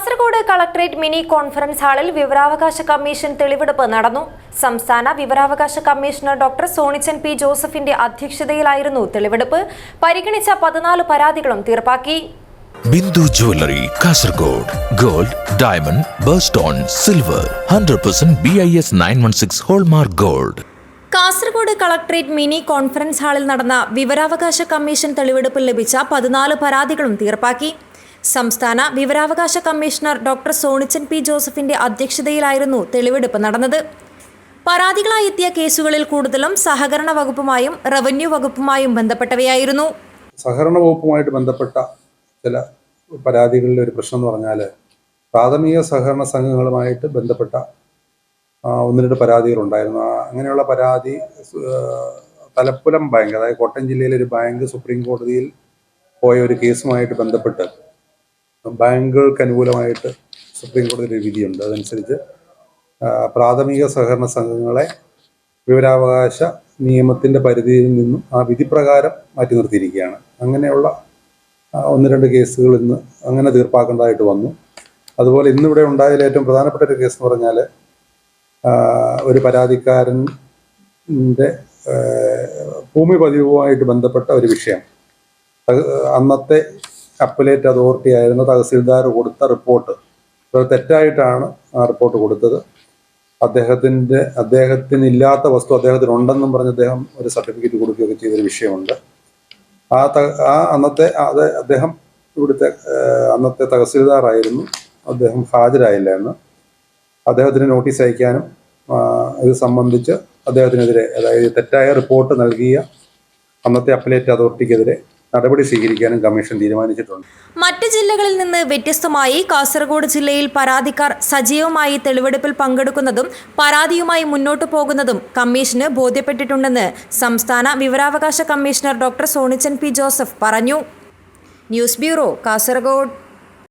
Kasaragod collectorate mini conference ഹാളിൽ വിവരാവകാശ commission തെളിവെടുപ്പ് നടന്നു. സംസ്ഥാന വിവരാവകാശ കമ്മീഷണർ ഡോക്ടർ സോണിച്ചൻ പി ജോസഫിന്റെ അധ്യക്ഷതയിലായിരുന്നു തെളിവെടുപ്പ്. പരിഗണിച്ച 14 പരാതികളും തീർപ്പാക്കി. Bindu jewellery Kasargod gold, diamond, birthstone, silver 100% BIS 916 hallmark gold. Kasargod collectorate mini conference ഹാളിൽ നടന്ന വിവരാവകാശ കമ്മീഷൻ തെളിവെടുപ്പിൽ ലഭിച്ച 14 പരാതികളും തീർപ്പാക്കി. സംസ്ഥാന വിവരാവകാശ കമ്മീഷണർ ഡോക്ടർ സോണിച്ചൻ പി ജോസഫിന്റെ അധ്യക്ഷതയിലായിരുന്നു തെളിവെടുപ്പ് നടന്നത്. പരാതികളായി എത്തിയ കേസുകളിൽ കൂടുതലും സഹകരണ വകുപ്പുമായും റവന്യൂ വകുപ്പുമായും ബന്ധപ്പെട്ടവയായിരുന്നു. സഹകരണ വകുപ്പുമായിട്ട് ബന്ധപ്പെട്ട ചില പരാതികളിലെ ഒരു പ്രശ്നം എന്ന് പറഞ്ഞാൽ പ്രാഥമിക സഹകരണ സംഘങ്ങളുമായിട്ട് ബന്ധപ്പെട്ട 1-2 പരാതികളുണ്ടായിരുന്നു. അങ്ങനെയുള്ള പരാതി തലപ്പുലം ബാങ്ക്, അതായത് കോട്ടയം ജില്ലയിലെ ഒരു ബാങ്ക് സുപ്രീം കോടതിയിൽ പോയ ഒരു കേസുമായിട്ട് ബന്ധപ്പെട്ട് ബാങ്കുകൾക്ക് അനുകൂലമായിട്ട് സുപ്രീം കോടതി ഒരു വിധിയുണ്ട്. അതനുസരിച്ച് പ്രാഥമിക സഹകരണ സംഘങ്ങളെ വിവരാവകാശ നിയമത്തിൻ്റെ പരിധിയിൽ നിന്നും ആ വിധി പ്രകാരം മാറ്റി നിർത്തിയിരിക്കുകയാണ്. അങ്ങനെയുള്ള 1-2 കേസുകൾ ഇന്ന് അങ്ങനെ തീർപ്പാക്കേണ്ടതായിട്ട് വന്നു. അതുപോലെ ഇന്നിവിടെ ഉണ്ടായതിൽ ഏറ്റവും പ്രധാനപ്പെട്ട ഒരു കേസ് എന്ന് പറഞ്ഞാൽ ഒരു പരാതിക്കാരൻ്റെ ഭൂമി പതിവുമായിട്ട് ബന്ധപ്പെട്ട ഒരു വിഷയം. അന്നത്തെ അപ്പലേറ്റ് അതോറിറ്റി ആയിരുന്ന തഹസിൽദാർ കൊടുത്ത റിപ്പോർട്ട് തെറ്റായിട്ടാണ് ആ റിപ്പോർട്ട് കൊടുത്തത്. അദ്ദേഹത്തിനില്ലാത്ത വസ്തു അദ്ദേഹത്തിനുണ്ടെന്നും പറഞ്ഞ് അദ്ദേഹം ഒരു സർട്ടിഫിക്കറ്റ് കൊടുക്കുകയൊക്കെ ചെയ്തൊരു വിഷയമുണ്ട്. അദ്ദേഹം ഇവിടുത്തെ അന്നത്തെ തഹസിൽദാറായിരുന്നു. അദ്ദേഹം ഹാജരായില്ല എന്ന് അദ്ദേഹത്തിന് നോട്ടീസ് അയക്കാനും ഇത് സംബന്ധിച്ച് അദ്ദേഹത്തിനെതിരെ, അതായത് തെറ്റായ റിപ്പോർട്ട് നൽകിയ അന്നത്തെ അപ്പലേറ്റ് അതോറിറ്റിക്കെതിരെ നടപടി സ്വീകരിക്കാനും കമ്മീഷൻ തീരുമാനിച്ചിട്ടുണ്ട്. മറ്റ് ജില്ലകളിൽ നിന്ന് വ്യത്യസ്തമായി കാസർഗോഡ് ജില്ലയിൽ പരാതിക്കാർ സജീവമായി തെളിവെടുപ്പിൽ പങ്കെടുക്കുന്നതും പരാതിയുമായി മുന്നോട്ടു പോകുന്നതും കമ്മീഷന് ബോധ്യപ്പെട്ടിട്ടുണ്ടെന്ന് സംസ്ഥാന വിവരാവകാശ commissioner doctor Sonichan P Joseph പറഞ്ഞു. News bureau, Kasaragod.